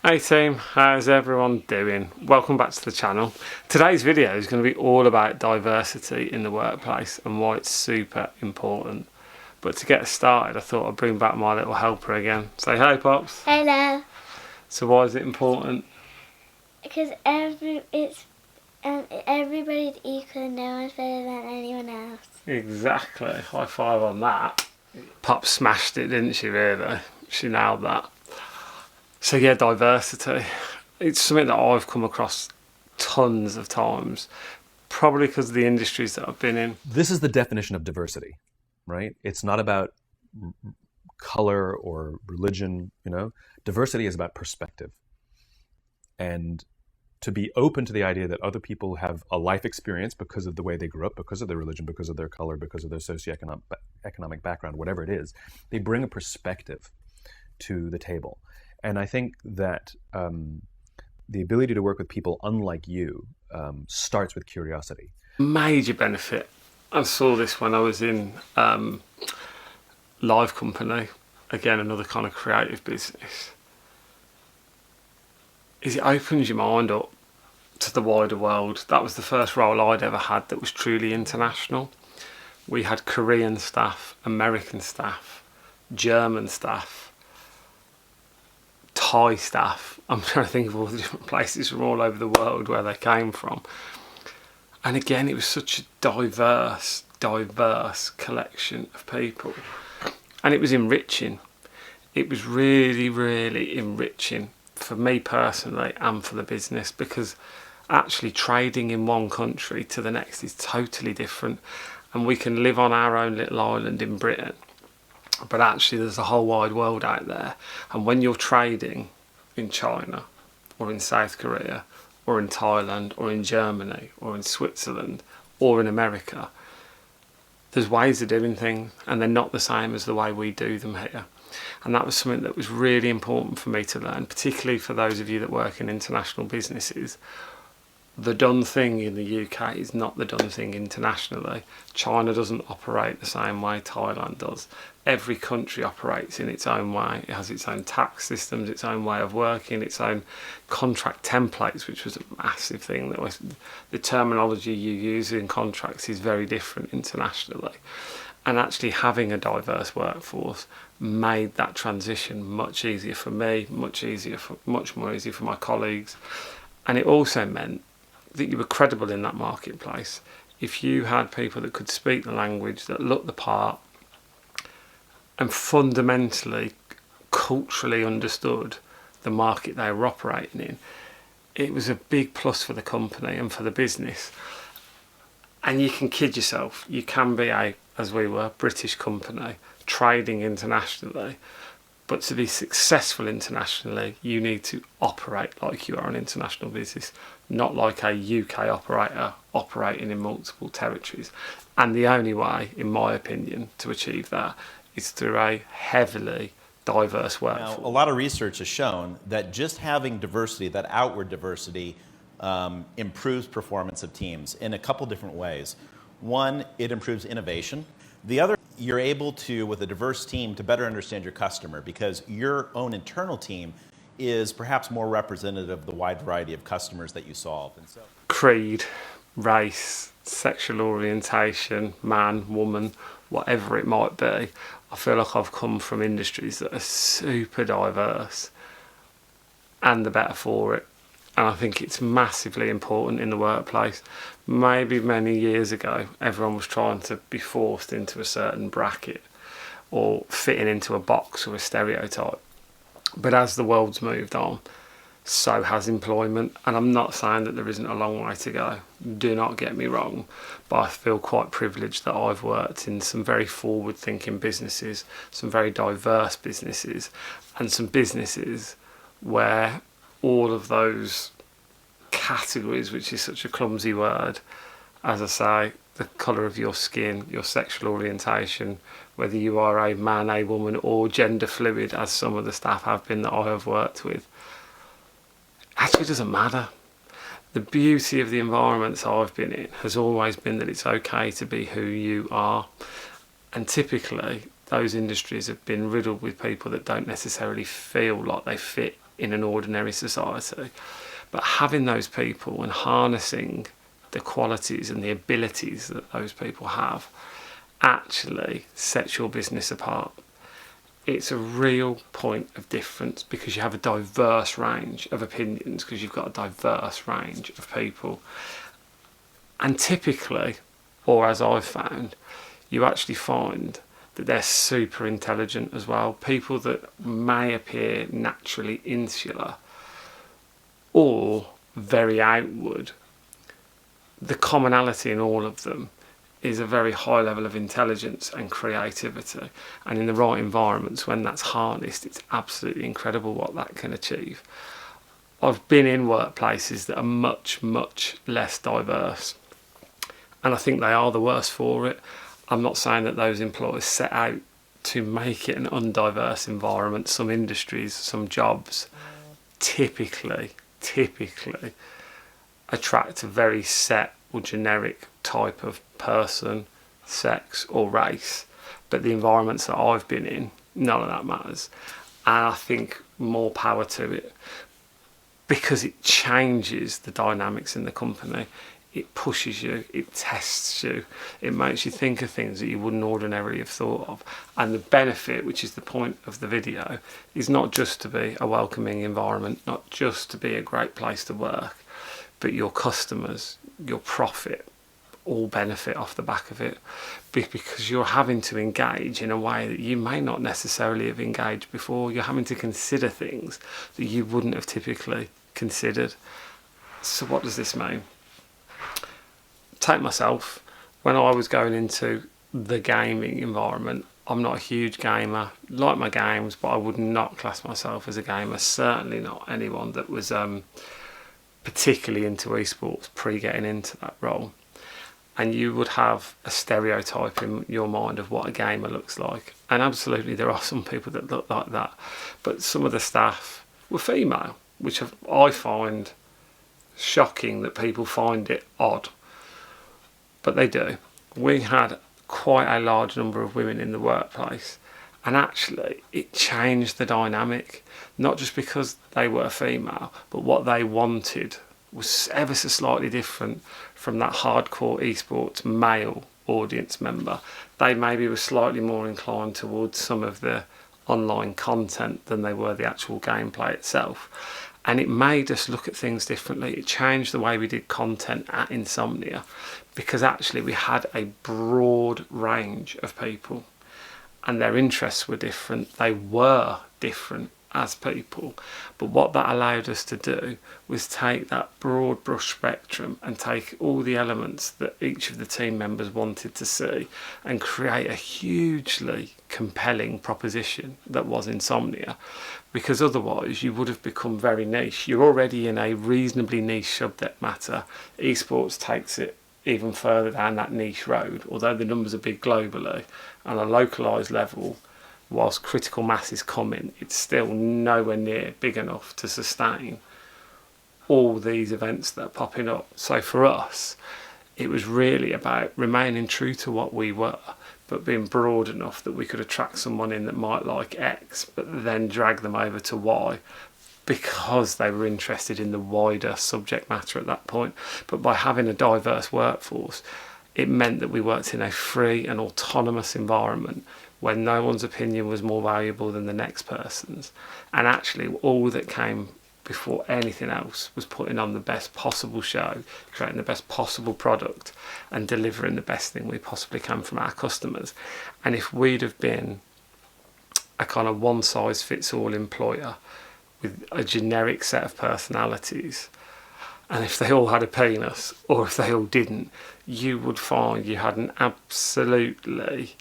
Hey team, how's everyone doing? Welcome back to the channel. Today's video is going to be all about diversity in the workplace and why it's super important. But to get us started, I thought I'd bring back my little helper again. Say hey, Pops. Hello. So why is it important? Because everybody's equal and no one's better than anyone else. Exactly. High five on that. Pop smashed it, didn't she, really? She nailed that. So yeah, diversity. It's something that I've come across tons of times, probably because of the industries that I've been in. This is the definition of diversity, right? It's not about color or religion, Diversity is about perspective. And to be open to the idea that other people have a life experience because of the way they grew up, because of their religion, because of their color, because of their socioeconomic background, whatever it is, they bring a perspective to the table. And I think that the ability to work with people unlike you starts with curiosity. Major benefit. I saw this when I was in Live Company, again another kind of creative business, is it opens your mind up to the wider world. That was the first role I'd ever had that was truly international. We had Korean staff, American staff, German staff, Thai staff. I'm trying to think of all the different places from all over the world where they came from. And again, it was such a diverse collection of people. And it was enriching. It was really, really enriching for me personally and for the business, because actually trading in one country to the next is totally different. And we can live on our own little island in Britain, but actually there's a whole wide world out there. And when you're trading in China or in South Korea or in Thailand or in Germany or in Switzerland or in America, there's ways of doing things and they're not the same as the way we do them here. And that was something that was really important for me to learn, particularly for those of you that work in international businesses. The done thing in the UK is not the done thing internationally. China doesn't operate the same way Thailand does. Every country operates in its own way. It has its own tax systems, its own way of working, its own contract templates, which was a massive thing. The terminology you use in contracts is very different internationally. And actually having a diverse workforce made that transition much easier for me, much more easier for my colleagues. And it also meant that you were credible in that marketplace. If you had people that could speak the language, that looked the part, and fundamentally, culturally understood the market they were operating in, it was a big plus for the company and for the business. And you can kid yourself, you can be as we were, British company, trading internationally, but to be successful internationally, you need to operate like you are an international business, not like a UK operator operating in multiple territories. And the only way, in my opinion, to achieve that is through a heavily diverse workforce. Now, a lot of research has shown that just having diversity, that outward diversity, improves performance of teams in a couple different ways. One, it improves innovation. The other, you're able to, with a diverse team, to better understand your customer, because your own internal team is perhaps more representative of the wide variety of customers that you solve. And so, creed, race, sexual orientation, man, woman, whatever it might be, I feel like I've come from industries that are super diverse and the better for it. And I think it's massively important in the workplace. Maybe many years ago, everyone was trying to be forced into a certain bracket or fitting into a box or a stereotype. But as the world's moved on, so has employment. And I'm not saying that there isn't a long way to go. Do not get me wrong. But I feel quite privileged that I've worked in some very forward-thinking businesses, some very diverse businesses, and some businesses where all of those categories, which is such a clumsy word, as I say, the colour of your skin, your sexual orientation, whether you are a man, a woman, or gender fluid, as some of the staff have been that I have worked with, actually doesn't matter. The beauty of the environments I've been in has always been that it's okay to be who you are. And typically, those industries have been riddled with people that don't necessarily feel like they fit in an ordinary society. But having those people and harnessing the qualities and the abilities that those people have actually sets your business apart. It's a real point of difference because you have a diverse range of opinions, because you've got a diverse range of people. And typically, or as I've found, you actually find that they're super intelligent as well. People that may appear naturally insular or very outward, the commonality in all of them is a very high level of intelligence and creativity. And in the right environments, when that's harnessed, it's absolutely incredible what that can achieve. I've been in workplaces that are much, much less diverse, and I think they are the worse for it. I'm not saying that those employers set out to make it an undiverse environment. Some industries, some jobs typically attract a very set or generic type of person, sex or race. But the environments that I've been in, none of that matters. And I think more power to it, because it changes the dynamics in the company. It pushes you, it tests you, it makes you think of things that you wouldn't ordinarily have thought of. And the benefit, which is the point of the video, is not just to be a welcoming environment, not just to be a great place to work, but your customers, your profit, all benefit off the back of it, because you're having to engage in a way that you may not necessarily have engaged before. You're having to consider things that you wouldn't have typically considered. So what does this mean? Take myself, when I was going into the gaming environment, I'm not a huge gamer, like my games, but I would not class myself as a gamer, certainly not anyone that was particularly into esports pre-getting into that role. And you would have a stereotype in your mind of what a gamer looks like. And absolutely there are some people that look like that. But some of the staff were female, which I find shocking that people find it odd. But they do. We had quite a large number of women in the workplace. And actually it changed the dynamic, not just because they were female, but what they wanted was ever so slightly different from that hardcore esports male audience member. They maybe were slightly more inclined towards some of the online content than they were the actual gameplay itself. And it made us look at things differently. It changed the way we did content at Insomnia, because actually we had a broad range of people and their interests were different. They were different as people. But what that allowed us to do was take that broad brush spectrum and take all the elements that each of the team members wanted to see and create a hugely compelling proposition that was Insomnia. Because otherwise you would have become very niche. You're already in a reasonably niche subject matter. Esports takes it even further down that niche road, although the numbers are big globally. On a localised level, whilst critical mass is coming, it's still nowhere near big enough to sustain all these events that are popping up. So for us, it was really about remaining true to what we were, but being broad enough that we could attract someone in that might like X, but then drag them over to Y, because they were interested in the wider subject matter at that point. But by having a diverse workforce, it meant that we worked in a free and autonomous environment where no one's opinion was more valuable than the next person's. And actually all that came before anything else was putting on the best possible show, creating the best possible product and delivering the best thing we possibly can from our customers. And if we'd have been a kind of one-size-fits-all employer with a generic set of personalities, and if they all had a penis or if they all didn't, you would find you had an absolutely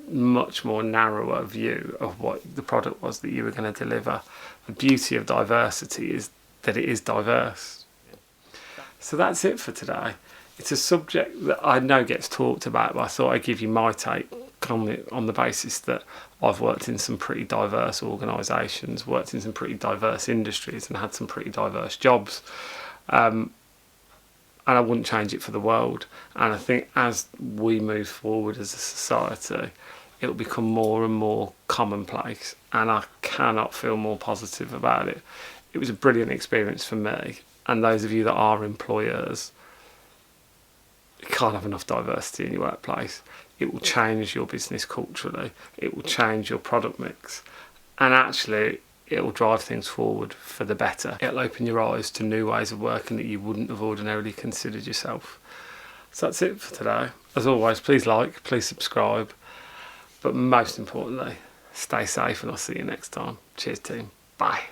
much more narrower view of what the product was that you were going to deliver. The beauty of diversity is that it is diverse. So that's it for today. It's a subject that I know gets talked about, but I thought I'd give you my take on the basis that I've worked in some pretty diverse organisations, worked in some pretty diverse industries and had some pretty diverse jobs. And I wouldn't change it for the world. And I think as we move forward as a society, it'll become more and more commonplace, and I cannot feel more positive about it. It was a brilliant experience for me, and those of you that are employers, you can't have enough diversity in your workplace. It will change your business culturally, it will change your product mix, and actually it will drive things forward for the better. It'll open your eyes to new ways of working that you wouldn't have ordinarily considered yourself. So that's it for today. As always, please like, please subscribe, but most importantly, stay safe, and I'll see you next time. Cheers team, bye.